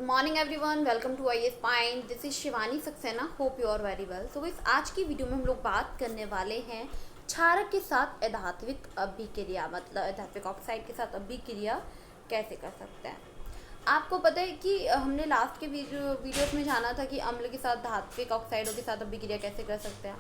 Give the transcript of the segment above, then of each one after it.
Morning everyone, welcome to IAS point. This is Shivani Saxena. Hope you are very well. So इस आज की video में हम लोग बात करने वाले हैं क्षारक के साथ एधात्विक अभिक्रिया, मतलब एधात्विक ऑक्साइड के साथ अभिक्रिया कैसे कर सकते हैं। आपको पता है कि हमने लास्ट के वीडियोस में जाना था कि अम्ल के साथ धात्विक ऑक्साइडों के साथ अभिक्रिया कैसे कर सकते हैं।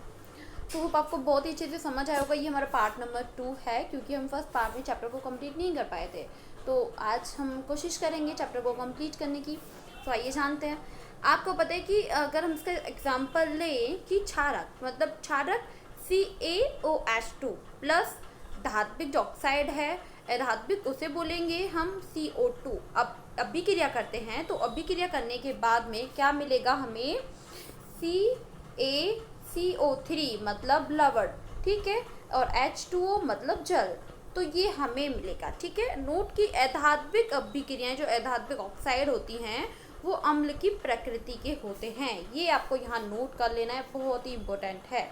तो होप आपको बहुत ही अच्छे से समझ आया होगा। ये हमारा पार्ट नंबर 2 है, क्योंकि हम फर्स्ट पार्ट में चैप्टर को कंप्लीट नहीं कर पाए थे। तो आज हम कोशिश करेंगे चैप्टर को कंप्लीट करने की। तो आइए जानते हैं। आपको पता है कि अगर हम इसका एग्जांपल लें कि क्षारक, मतलब क्षारक CaOH2 प्लस धात्विक ऑक्साइड है, धात्विक उसे बोलेंगे हम CO2। अब अभिक्रिया करते हैं तो अभिक्रिया करने के बाद में क्या मिलेगा हमें? CaCO3 मतलब लवण, ठीक है, और H2O मतलब जल। तो ये हमें मिलेगा, ठीक है। नोट की एधात्विक अभिक्रियाएं, जो एधात्विक ऑक्साइड होती हैं, वो अम्ल की प्रकृति के होते हैं। ये आपको यहाँ नोट कर लेना है, बहुत ही इम्पोर्टेंट है।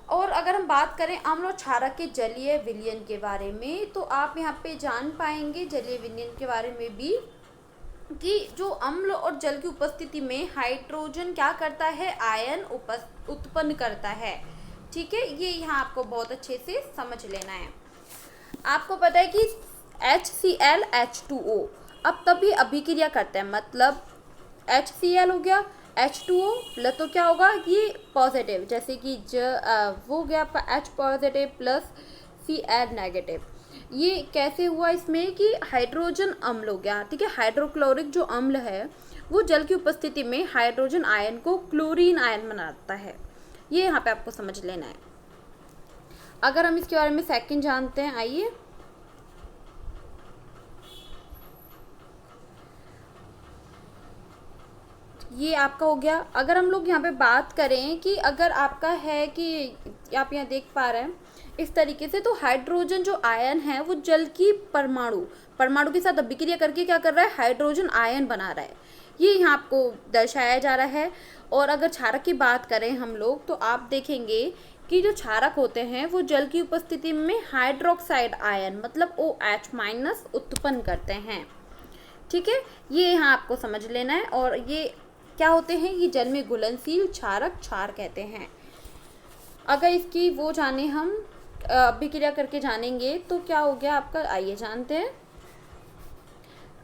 और अगर हम बात करें अम्ल और क्षारक के जलीय विलयन के बारे में, तो आप यहाँ पे जान पाएंगे जलीय विलयन के बारे में भी कि जो अम्ल और जल की उपस्थिति में हाइड्रोजन क्या करता है? आयन उत्पन्न करता है, ठीक है। ये यहाँ आपको बहुत अच्छे से समझ लेना है। आपको पता है कि HCl H2O अब तभी अभिक्रिया करते हैं, मतलब HCl हो गया, H2O प्लस तो क्या होगा? ये पॉजिटिव, जैसे कि वो गया आपका H positive plus Cl negative. ये कैसे हुआ? इसमें कि हाइड्रोजन अम्ल हो गया, ठीक है। हाइड्रोक्लोरिक जो अम्ल है वो जल की उपस्थिति में हाइड्रोजन आयन को क्लोरीन आयन बनाता है। ये यहाँ पे आपको समझ लेना है। अगर हम इसके बारे में सेकंड जानते हैं, आइए। ये आपका हो गया। अगर हम लोग यहाँ पे बात करें कि अगर आपका है कि आप यहाँ देख पा रहे हैं इस तरीके से, तो हाइड्रोजन जो आयन है वो जल की परमाणु के साथ अभिक्रिया करके क्या कर रहा है? हाइड्रोजन आयन बना रहा है। ये यहाँ आपको दर्शाया जा रहा है। और अगर क्षारक की बात करें हम लोग, तो आप देखेंगे कि जो क्षारक होते हैं वो जल की उपस्थिति में हाइड्रोक्साइड आयन मतलब OH- उत्पन्न करते हैं, ठीक है। ये यहाँ आपको समझ लेना है। और ये क्या होते हैं? ये जल में घुलनशील क्षारक क्षार कहते हैं। अगर इसकी वो जाने हम अभिक्रिया करके जानेंगे तो क्या हो गया आपका? आइए जानते हैं।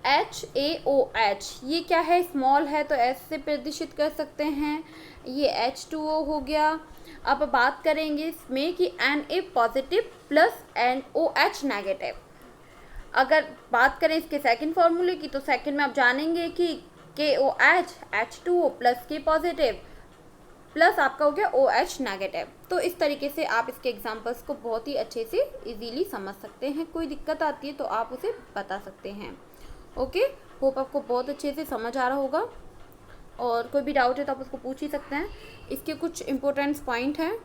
HaOH ये क्या है? स्मॉल है तो S से प्रदर्शित कर सकते हैं। ये H2O हो गया। अब बात करेंगे इसमें कि Na positive plus NOH negative. अगर बात करें इसके सेकंड फॉर्मूले की, तो सेकंड में आप जानेंगे कि KOH H2O plus K positive plus आपका हो गया OH नेगेटिव। तो इस तरीके से आप इसके एग्जांपल्स को बहुत ही अच्छे से इजीली समझ सकते हैं। कोई दिक्कत आती है तो आप उसे बता सकते हैं। ओके, होप आपको बहुत अच्छे से समझ आ रहा होगा। और कोई भी डाउट है तो आप उसको पूछ ही सकते हैं। इसके कुछ इम्पोर्टेंट पॉइंट हैं।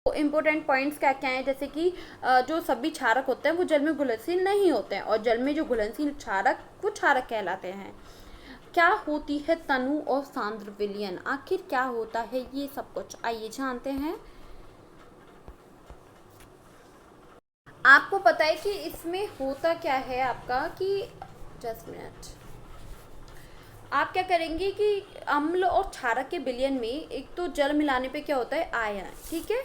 तो इम्पोर्टेंट पॉइंट्स क्या क्या हैं? जैसे कि जो सभी क्षारक होते हैं वो जल में घुलनशील नहीं होते हैं, और जल में जो घुलनशील क्षारक वो क्षारक कहलाते हैं। क्या होती है तनु और सांद्र विलयन? आखिर क्या होता है ये सब कुछ, आइए जानते हैं। आपको पता है कि इसमें होता क्या है आपका कि जस्ट मिनट, आप क्या करेंगे कि अम्ल और क्षारक के विलयन में एक तो जल मिलाने पे क्या होता है? आयन, ठीक है।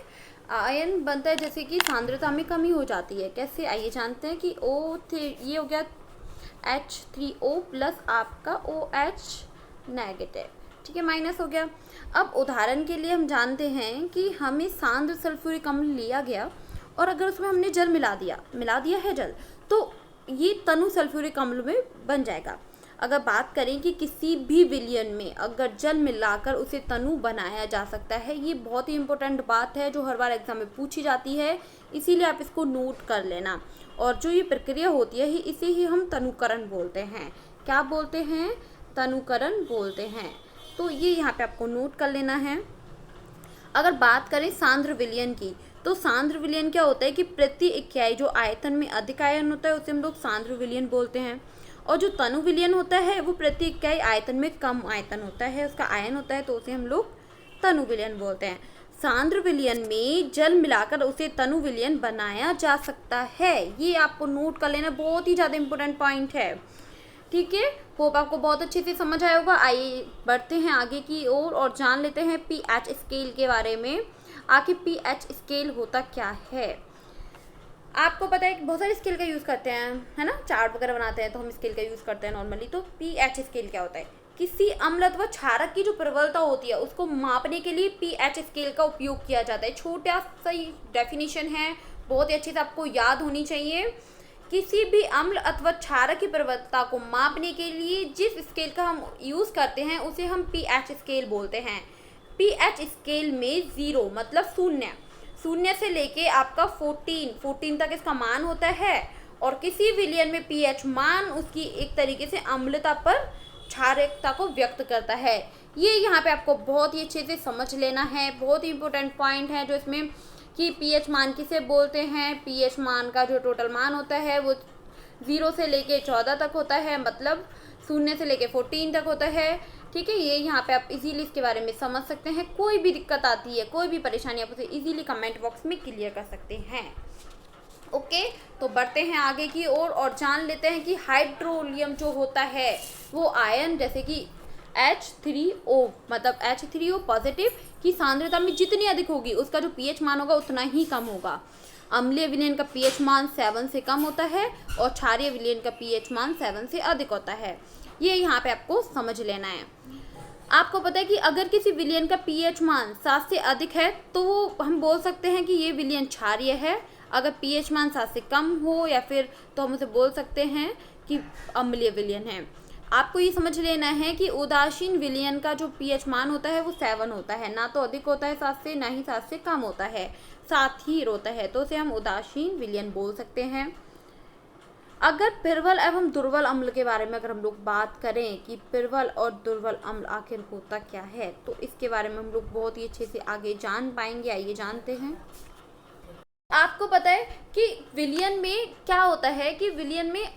आयन बनता है, जैसे कि सांद्रता में कमी हो जाती है। कैसे? आइए जानते हैं कि ये हो गया H3O प्लस आपका OH नेगेटिव, ठीक है, माइनस हो गया। अब उदाहरण के लिए हम जानते हैं कि हमें सांद्र सल्फ्यूरिक अम्ल लिया गया और अगर उसमें हमने जल मिला दिया है जल, तो ये तनु सल्फ्यूरिक अम्ल में बन जाएगा। अगर बात करें कि किसी भी विलयन में अगर जल मिलाकर उसे तनु बनाया जा सकता है, ये बहुत ही इंपॉर्टेंट बात है जो हर बार एग्जाम में पूछी जाती है, इसीलिए आप इसको नोट कर लेना। और जो ये प्रक्रिया होती है इसे ही हम तनुकरण बोलते हैं। क्या बोलते हैं? तनुकरण बोलते हैं। तो ये यहाँ पे आपको नोट कर लेना है। अगर बात करें सांद्र विलयन की, तो सांद्र विलयन क्या होता है कि प्रति इकाई जो आयतन में अधिक आयन होता है उसे हम लोग सांद्र विलयन बोलते हैं। और जो तनु विलयन होता है वो प्रति इकाई आयतन में कम आयतन होता है, उसका आयन होता है, तो उसे हम लोग तनु विलयन बोलते हैं। सांद्र विलयन में जल मिलाकर उसे तनु विलयन बनाया जा सकता है। ये आपको नोट कर लेना, बहुत ही ज़्यादा इंपॉर्टेंट पॉइंट है, ठीक है, होप आपको बहुत अच्छे से समझ आया होगा। आइए बढ़ते हैं आगे की ओर और जान लेते हैं पीएच स्केल के बारे में। आखिर पीएच स्केल होता क्या है। आपको पता है कि बहुत सारे स्केल का यूज़ करते हैं, है ना, चार्ट वगैरह बनाते हैं तो हम स्केल का यूज़ करते हैं नॉर्मली। तो पीएच स्केल क्या होता है, किसी अम्ल अथवा क्षारक की जो प्रबलता होती है उसको मापने के लिए पीएच स्केल का उपयोग किया जाता है। छोटा सा डेफिनेशन है, बहुत ही अच्छे से आपको याद होनी चाहिए। किसी भी अम्ल अथवा क्षारक की प्रबलता को मापने के लिए जिस स्केल का हम यूज़ करते हैं उसे हम पीएच स्केल बोलते हैं। पीएच स्केल में 0 मतलब शून्य से लेके आपका 14 तक इसका मान होता है। और किसी विलयन में पीएच मान उसकी एक तरीके से अम्लता पर क्षारकता को व्यक्त करता है। ये यहाँ पे आपको बहुत ही अच्छे से समझ लेना है, बहुत ही इंपॉर्टेंट पॉइंट है जो इसमें कि पीएच मान किसे बोलते हैं। पीएच मान का जो टोटल मान होता है वो 0 से लेके 14 तक होता है, मतलब 0 से लेके 14 तक होता है। ठीक है, ये यहाँ पे आप इजीली इसके बारे में समझ सकते हैं। कोई भी दिक्कत आती है, कोई भी परेशानी, आप उसे इजीली कमेंट बॉक्स में क्लियर कर सकते हैं। ओके, तो बढ़ते हैं आगे की ओर और जान लेते हैं कि हाइड्रोलियम जो होता है वो आयन जैसे कि H3O मतलब H3O पॉजिटिव की सांद्रता में जितनी अधिक होगी उसका जो पीएच मान होगा उतना ही कम होगा। अम्लीय विलयन का पीएच मान 7 से कम होता है और क्षारीय विलयन का पीएच मान 7 से अधिक होता है। ये यहाँ पे आपको समझ लेना है। आपको पता है कि अगर किसी विलयन का पीएच मान 7 से अधिक है तो वो हम बोल सकते हैं कि ये विलयन क्षारीय है। अगर पीएच मान 7 से कम हो या फिर तो हम उसे बोल सकते हैं कि अम्लीय विलयन है। आपको ये समझ लेना है कि उदासीन विलयन का जो पीएच मान होता है वो 7 होता है, ना तो अधिक होता है 7 से, ना ही 7 से कम होता है, साथ ही होता है, तो उसे हम उदासीन विलयन बोल सकते हैं। अगर प्रबल एवं दुर्बल अम्ल के बारे में अगर हम लोग बात करें कि प्रबल और दुर्बल अम्ल आखिर होता क्या है, तो इसके बारे में हम लोग बहुत ही अच्छे से आगे जान पाएंगे। आइए जानते हैं। आपको पता है कि विलयन में क्या होता है कि विलयन में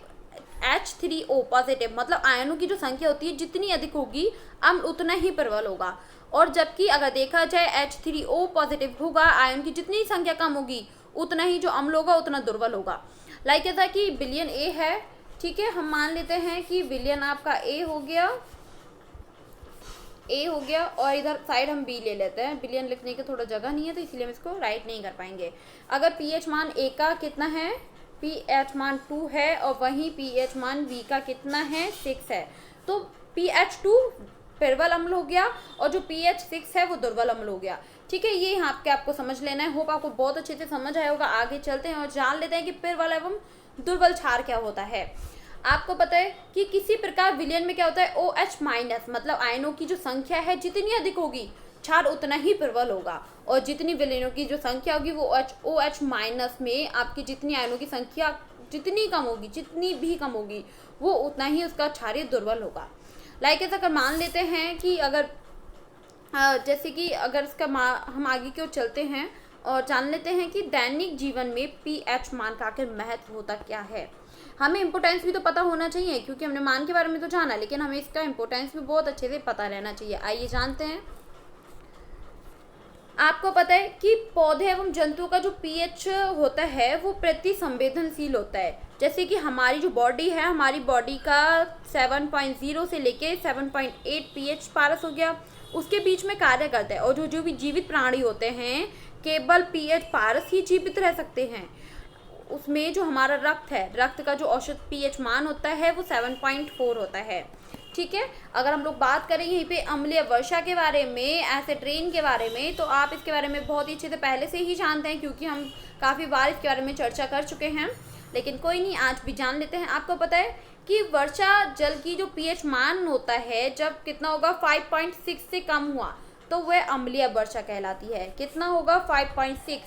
H3O पॉजिटिव मतलब आयनों की जो संख्या होती है जितनी अधिक होगी अम्ल उतना ही प्रबल होगा। और जबकि अगर देखा जाए H3O पॉजिटिव होगा, आयन की जितनी संख्या कम होगी उतना ही जो अम्ल होगा उतना दुर्बल होगा। लाइक ऐसा कि विलयन A है, ठीक है, हम मान लेते हैं कि विलयन आपका A हो गया और इधर साइड हम B ले लेते हैं। विलयन लिखने की थोड़ा जगह नहीं है तो इसलिए हम इसको राइट नहीं कर पाएंगे। अगर पीएच मान A का कितना है, पीएच मान 2 है और वहीं पीएच मान B का कितना है, 6 है, तो pH2 प्रबल अम्ल हो गया और जो pH6 है वो दुर्बल अम्ल हो गया। ठीक है, ये यहाँ पे आपको समझ लेना है। होप आपको बहुत अच्छे से समझ आया होगा। आगे चलते हैं और जान लेते हैं कि प्रबल एवं दुर्बल क्षार क्या होता है। आपको पता है कि किसी प्रकार विलयन में क्या होता है, OH माइनस मतलब आयनों की जो संख्या है जितनी अधिक होगी क्षार उतना ही प्रबल होगा, और जितनी विलयनों की जो संख्या होगी वो OH माइनस में आपकी जितनी आयनों की संख्या जितनी भी कम होगी वो उतना ही उसका क्षारीय दुर्बल होगा। लाइक ऐसा अगर मान लेते हैं कि अगर जैसे कि अगर इसका हम आगे की ओर चलते हैं और जान लेते हैं कि दैनिक जीवन में पीएच मान का आखिर महत्व होता क्या है। हमें इम्पोर्टेंस भी तो पता होना चाहिए, क्योंकि हमने मान के बारे में तो जाना, लेकिन हमें इसका इम्पोर्टेंस भी बहुत अच्छे से पता रहना चाहिए। आइए जानते हैं। आपको पता है कि पौधे एवं जंतुओं का जो पीएच होता है वो प्रति संवेदनशील होता है। जैसे कि हमारी जो बॉडी है, हमारी बॉडी का 7.0 से लेके 7.8 पीएच पारस हो गया, उसके बीच में कार्य करता है। और जो भी जीवित प्राणी होते हैं केवल पीएच पारस ही जीवित रह सकते हैं। उसमें जो हमारा रक्त है, रक्त का जो औसत पीएच मान होता है वो 7.4 होता है। ठीक है, अगर हम लोग बात करें यहीं पे अम्लीय वर्षा के बारे में, एसिड रेन के बारे में, तो आप इसके बारे में बहुत ही अच्छे से पहले से ही जानते हैं, क्योंकि हम काफ़ी बार इसके बारे में चर्चा कर चुके हैं। लेकिन कोई नहीं, आज भी जान लेते हैं। आपको पता है कि वर्षा जल की जो पीएच मान होता है जब कितना होगा 5.6 से कम हुआ तो वह अम्लीय वर्षा कहलाती है। कितना होगा 5.6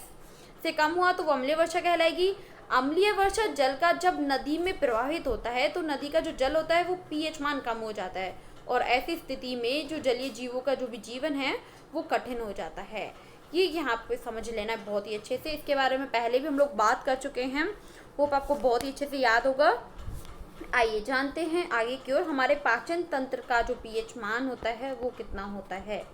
से कम हुआ तो वो अम्लीय वर्षा कहलाएगी। अम्लीय वर्षा जल का जब नदी में प्रवाहित होता है तो नदी का जो जल होता है वो पीएच मान कम हो जाता है, और ऐसी स्थिति में जो जलीय जीवों का जो भी जीवन है वो कठिन हो जाता है। ये यहाँ पे समझ लेना है बहुत ही अच्छे से। इसके बारे में पहले भी हम लोग बात कर चुके हैं, होप आपको बहुत ही अच्छे से याद होगा। आइए जानते हैं आगे की ओर। हमारे पाचन तंत्र का जो पीएच मान होता है वो कितना होता है।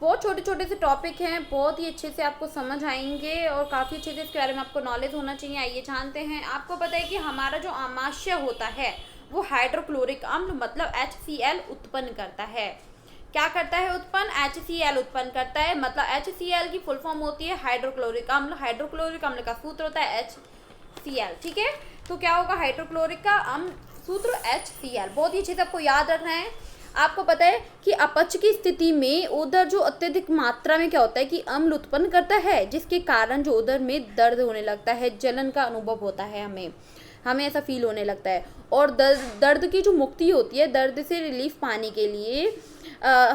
बहुत छोटे छोटे से टॉपिक हैं, बहुत ही अच्छे से आपको समझ आएंगे और काफ़ी अच्छे से इसके बारे में आपको नॉलेज होना चाहिए। आइए जानते हैं। आपको पता है कि हमारा जो आमाशय होता है वो हाइड्रोक्लोरिक अम्ल मतलब HCl उत्पन्न करता है। क्या करता है उत्पन्न? HCl उत्पन्न करता है। मतलब HCl की फुल फॉर्म होती है हाइड्रोक्लोरिक अम्ल। हाइड्रोक्लोरिक अम्ल का सूत्र होता है HCl। ठीक है, तो क्या होगा? हाइड्रोक्लोरिक का अम्ल सूत्र HCl। बहुत ही अच्छे से आपको याद रखना है। आपको पता है कि अपच की स्थिति में उदर जो अत्यधिक मात्रा में क्या होता है कि अम्ल उत्पन्न करता है, जिसके कारण जो उदर में दर्द होने लगता है, जलन का अनुभव होता है, हमें ऐसा फील होने लगता है। और दर्द की जो मुक्ति होती है, दर्द से रिलीफ पाने के लिए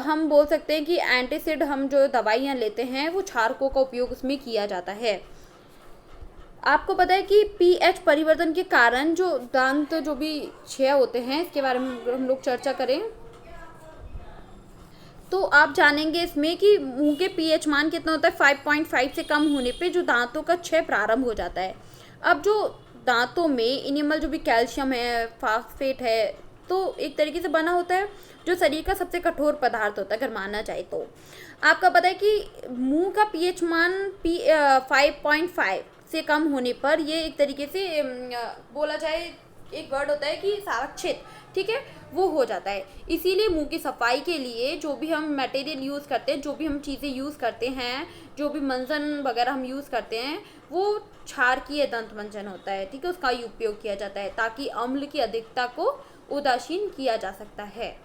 हम बोल सकते हैं कि एंटासिड हम जो दवाइयाँ लेते हैं वो क्षारकों का उपयोग उसमें किया जाता है। आपको पता है कि pH परिवर्तन के कारण जो दांत जो भी क्षय होते हैं, इसके बारे में हम लोग चर्चा करें तो आप जानेंगे इसमें कि मुंह के pH मान कितना होता है। 5.5 से कम होने पे जो दांतों का क्षय प्रारंभ हो जाता है। अब जो दांतों में इनेमल जो भी कैल्शियम है, फास्फेट है, तो एक तरीके से बना होता है, जो शरीर का सबसे कठोर पदार्थ होता है अगर माना जाए तो। आपका पता है कि मुंह का pH मान 5.5 से कम होने पर ये एक तरीके से बोला जाए, एक वर्ड होता है कि सारक्षित, ठीक है, वो हो जाता है। इसीलिए मुंह की सफाई के लिए जो भी हम मटेरियल यूज़ करते हैं, जो भी हम चीज़ें यूज़ करते हैं, जो भी मंजन वगैरह हम यूज़ करते हैं, वो क्षारकीय दंत मंजन होता है। ठीक है, उसका ही उपयोग किया जाता है ताकि अम्ल की अधिकता को उदासीन किया जा सकता है।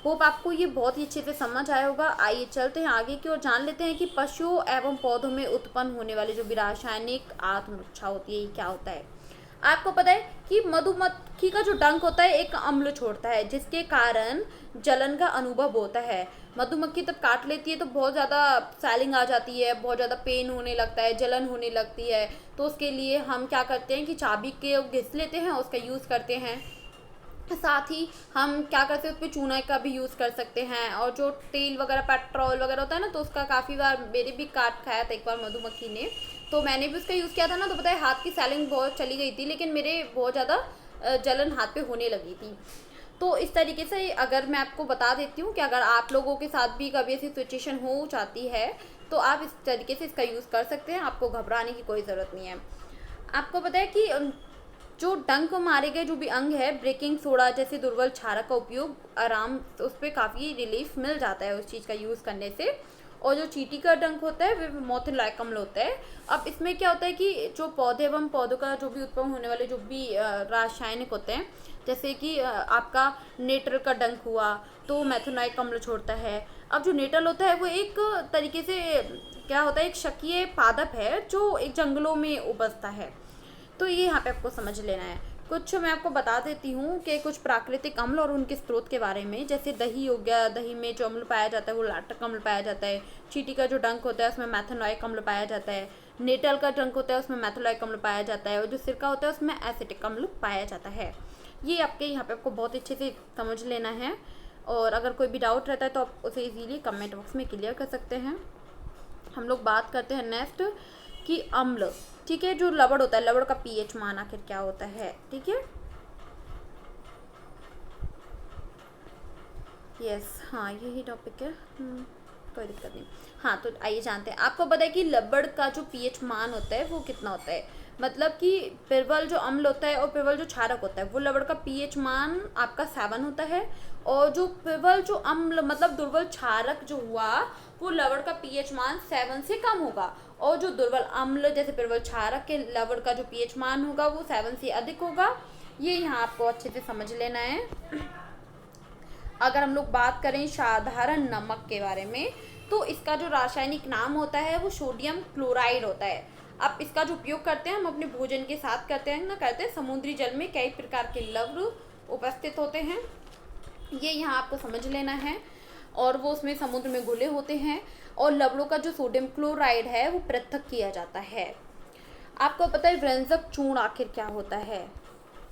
होप आपको ये बहुत ही अच्छे से समझ आया होगा। आइए चलते हैं आगे की ओर, जान लेते हैं कि पशुओं एवं पौधों में उत्पन्न होने वाले जो भी रासायनिक आत्मरक्षा होती है, ये क्या होता है। आपको पता है कि मधुमक्खी का जो डंक होता है एक अम्ल छोड़ता है, जिसके कारण जलन का अनुभव होता है। मधुमक्खी तब काट लेती है तो बहुत ज़्यादा स्वेलिंग आ जाती है, बहुत ज़्यादा पेन होने लगता है, जलन होने लगती है। तो उसके लिए हम क्या करते हैं कि चाबी के घिस लेते हैं, उसका यूज़ करते हैं। साथ ही हम क्या करते हैं, उस पर चूना का भी यूज़ कर सकते हैं। और जो तेल वगैरह, पेट्रोल वगैरह होता है ना, तो उसका काफ़ी बार मेरे भी काट खाया था एक बार मधुमक्खी ने, तो मैंने भी उसका यूज़ किया था ना, तो पता है हाथ की स्वेलिंग बहुत चली गई थी, लेकिन मेरे बहुत ज़्यादा जलन हाथ पे होने लगी थी। तो इस तरीके से अगर मैं आपको बता देती हूँ कि अगर आप लोगों के साथ भी कभी ऐसी सिचुएशन हो जाती है तो आप इस तरीके से इसका यूज़ कर सकते हैं, आपको घबराने की कोई ज़रूरत नहीं है। आपको पता है कि जो डंक मारे गए जो भी अंग है, बेकिंग सोडा जैसे दुर्बल क्षारक का उपयोग आराम, तो उस पर काफ़ी रिलीफ मिल जाता है उस चीज़ का यूज़ करने से। और जो चींटी का डंक होता है वह मोथिलाइक अम्ल होता है। अब इसमें क्या होता है कि जो पौधे एवं पौधों का जो भी उत्पन्न होने वाले जो भी रासायनिक होते हैं, जैसे कि आपका नेटल का डंक हुआ तो मेथोनाइक अम्ल छोड़ता है। अब जो नेटल होता है वो एक तरीके से क्या होता है, एक क्षारीय पादप है जो एक जंगलों में उपजता है। तो ये यहाँ पे आपको समझ लेना है। कुछ मैं आपको बता देती हूँ कि कुछ प्राकृतिक अम्ल और उनके स्रोत के बारे में। जैसे दही हो गया, दही में जो अम्ल पाया जाता है वो लैक्टिक अम्ल पाया जाता है। चींटी का जो डंक होता है उसमें मेथोनाइक अम्ल पाया जाता है। नेटल का डंक होता है उसमें मेथोनाइक अम्ल पाया जाता है। और जो सिरका होता है उसमें एसिटिक अम्ल पाया जाता है। ये आपके यहाँ पे आपको बहुत अच्छे से समझ लेना है। और अगर कोई भी डाउट रहता है तो आप उसे इजीली कमेंट बॉक्स में क्लियर कर सकते हैं। हम लोग बात करते हैं नेक्स्ट कि अम्ल, ठीक है, जो लवण होता है, लवण का पीएच मान आखिर क्या होता है। ठीक है, यस, हाँ यही टॉपिक है, कोई दिक्कत नहीं। हाँ, तो आइए जानते हैं। आपको पता है कि लवण का जो पीएच मान होता है वो कितना होता है। मतलब कि प्रबल जो अम्ल होता है और प्रबल जो क्षारक होता है, वो लवण का पीएच मान आपका 7 होता है। और जो प्रबल जो अम्ल मतलब दुर्बल क्षारक जो हुआ, वो लवण का पीएच मान 7 से कम होगा। और जो दुर्बल अम्ल जैसे प्रबल क्षारक के लवण का जो पीएच मान होगा वो 7 से अधिक होगा। ये यहाँ आपको अच्छे से समझ लेना है। अगर हम लोग बात करें साधारण नमक के बारे में, तो इसका जो रासायनिक नाम होता है वो सोडियम क्लोराइड होता है। अब इसका जो उपयोग करते हैं हम अपने भोजन के साथ करते हैं ना, करते हैं। समुद्री जल में कई प्रकार के लवण उपस्थित होते हैं, ये यहाँ आपको समझ लेना है। और वो उसमें समुद्र में घुले होते हैं। और लवणों का जो सोडियम क्लोराइड है वो पृथक किया जाता है। आपको पता है व्यंजक चूर्ण आखिर क्या होता है।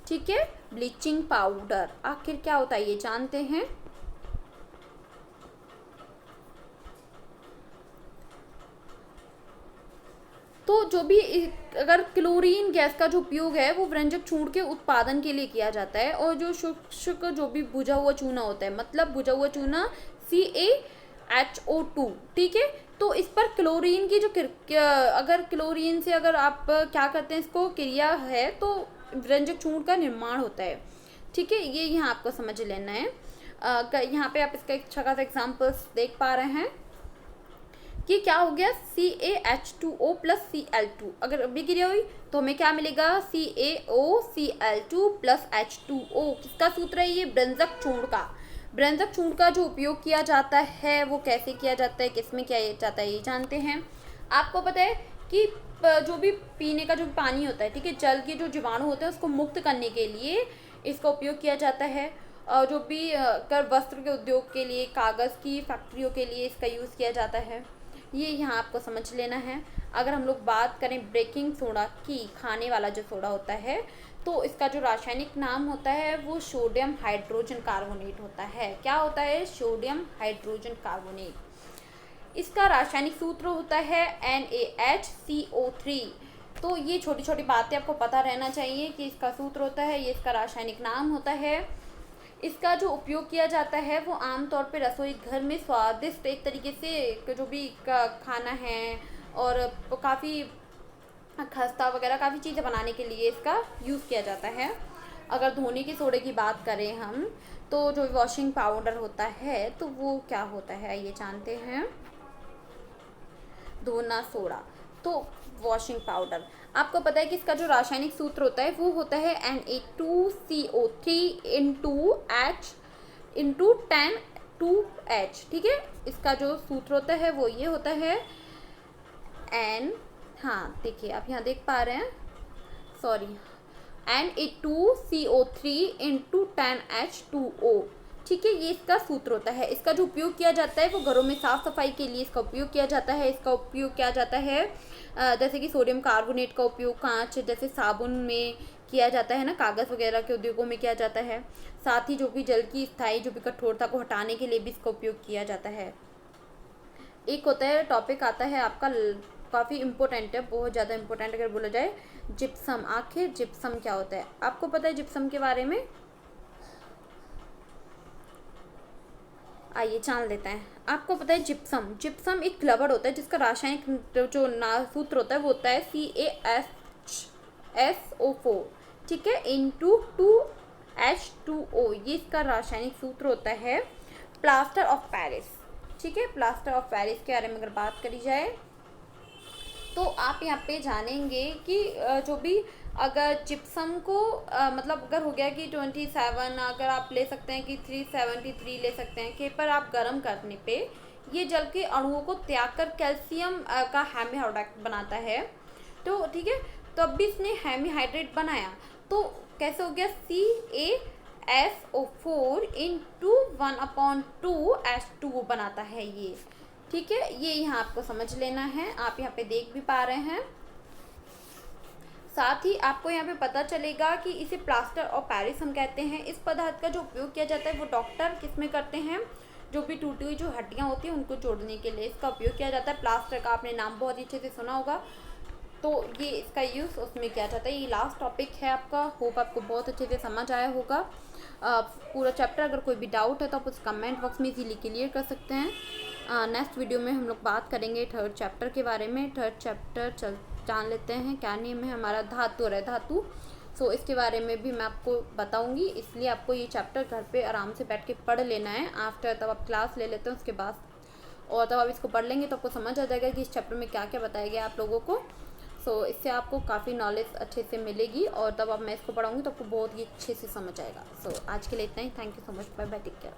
ठीक है, ब्लीचिंग पाउडर आखिर क्या होता है ये जानते हैं। तो जो भी अगर क्लोरीन गैस का जो उपयोग है वो व्यंजक चूर्ण के उत्पादन के लिए किया जाता है। और जो शुष्क जो भी बुझा हुआ चूना होता है, मतलब बुझा हुआ चूना HO2, ठीक है। तो इस पर क्लोरीन की जो अगर क्लोरीन से अगर आप क्या करते हैं, इसको क्रिया है तो व्यंजक चूर्ण का निर्माण होता है, ठीक है। ये यहाँ आपको समझ लेना है। यहाँ पे आप इसका एक अच्छा खासा एग्जाम्पल्स देख पा रहे हैं कि क्या हो गया, CaH2O प्लस Cl2, अगर अभी क्रिया हुई तो हमें क्या मिलेगा, CaOCl2 प्लस H2O। किसका सूत्र है ये, व्यंजक चूर्ण का। व्यंजक चूर्ण का जो उपयोग किया जाता है वो कैसे किया जाता है, किस में किया जाता है, ये जानते हैं। आपको पता है कि जो भी पीने का जो पानी होता है, ठीक है, जल के जो जीवाणु होते हैं उसको मुक्त करने के लिए इसका उपयोग किया जाता है। जो भी कर वस्त्र के उद्योग के लिए, कागज़ की फैक्ट्रियों के लिए इसका यूज़ किया जाता है, ये यहाँ आपको समझ लेना है। अगर हम लोग बात करें बेकिंग सोडा की, खाने वाला जो सोडा होता है, तो इसका जो रासायनिक नाम होता है वो सोडियम हाइड्रोजन कार्बोनेट होता है। क्या होता है, सोडियम हाइड्रोजन कार्बोनेट। इसका रासायनिक सूत्र होता है NaHCO3। तो ये छोटी छोटी बातें आपको पता रहना चाहिए कि इसका सूत्र होता है, ये इसका रासायनिक नाम होता है। इसका जो उपयोग किया जाता है वो आमतौर पे रसोई घर में स्वादिष्ट एक तरीके से जो भी खाना है और काफ़ी खस्ता वगैरह काफ़ी चीज़ें बनाने के लिए इसका यूज़ किया जाता है। अगर धोने के सोडे की बात करें हम, तो जो वॉशिंग पाउडर होता है तो वो क्या होता है ये जानते हैं, धोना सोडा। तो वॉशिंग पाउडर, आपको पता है कि इसका जो रासायनिक सूत्र होता है वो होता है Na2CO3 H इंटू 10 ठीक है। इसका जो सूत्र होता है वो ये होता है हाँ देखिए आप यहाँ देख पा रहे हैं, सॉरी, Na2CO3 इंटू 10H2O, ठीक है, ये इसका सूत्र होता है। इसका जो उपयोग किया जाता है वो घरों में साफ़ सफाई के लिए इसका उपयोग किया जाता है। इसका उपयोग किया जाता है जैसे कि सोडियम कार्बोनेट का उपयोग कांच जैसे साबुन में किया जाता है ना, कागज़ वगैरह के उद्योगों में किया जाता है। साथ ही जो भी जल की स्थायी जो भी कठोरता को हटाने के लिए भी इसका उपयोग किया जाता है। एक होता है टॉपिक आता है आपका काफ़ी इम्पोर्टेंट है, बहुत ज़्यादा इम्पोर्टेंट अगर बोला जाए, जिप्सम। आखिर जिप्सम क्या होता है, आपको पता है जिप्सम के बारे में? आइए जान लेते हैं। आपको पता है जिप्सम एक रबड़ होता है जिसका रासायनिक जो सूत्र होता है वो होता है CaSO4, ठीक है, इंटू 2H2O। ये इसका रासायनिक सूत्र होता है। प्लास्टर ऑफ पेरिस, ठीक है, प्लास्टर ऑफ पेरिस के बारे में अगर बात करी जाए तो आप यहाँ पे जानेंगे कि जो भी अगर जिप्सम को मतलब अगर हो गया कि 27, अगर आप ले सकते हैं कि 373 ले सकते हैं के पर आप गर्म करने पे ये जल के अणुओं को त्याग कर कैल्शियम का हेमीहाइड्रेट बनाता है। तो ठीक है, तो अब भी इसने हेमीहाइड्रेट बनाया तो कैसे हो गया, CaSO4 इंटू 1/2H2O बनाता है ये, ठीक है। ये यहाँ आपको समझ लेना है, आप यहाँ पे देख भी पा रहे हैं। साथ ही आपको यहाँ पे पता चलेगा कि इसे प्लास्टर ऑफ पेरिस हम कहते हैं। इस पदार्थ का जो उपयोग किया जाता है वो डॉक्टर किस में करते हैं, जो भी टूटी हुई जो हड्डियाँ होती हैं उनको जोड़ने के लिए इसका उपयोग किया जाता है। प्लास्टर का आपने नाम बहुत अच्छे से सुना होगा, तो ये इसका यूज़ उसमें किया जाता है। ये लास्ट टॉपिक है आपका, होप आपको बहुत अच्छे से समझ आया होगा पूरा चैप्टर। अगर कोई भी डाउट है तो आप उस कमेंट बॉक्स में इजीली क्लियर कर सकते हैं। नेक्स्ट वीडियो में हम लोग बात करेंगे थर्ड चैप्टर के बारे में। थर्ड चैप्टर जान लेते हैं क्या नेम है हमारा, धातु। सो इसके बारे में भी मैं आपको बताऊंगी, इसलिए आपको ये चैप्टर घर पे आराम से बैठ के पढ़ लेना है। आफ्टर तब आप क्लास ले लेते हैं उसके बाद, और तब आप इसको पढ़ लेंगे तो आपको समझ आ जाएगा कि इस चैप्टर में क्या क्या बताया गया आप लोगों को। सो इससे आपको काफ़ी नॉलेज अच्छे से मिलेगी और तब अब मैं इसको पढ़ाऊँगी तो आपको बहुत ही अच्छे से समझ आएगा। सो आज के लिए इतना ही। Thank you so much, bye bye, take care.